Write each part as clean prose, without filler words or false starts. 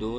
2،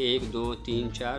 1، 2، 3، 4،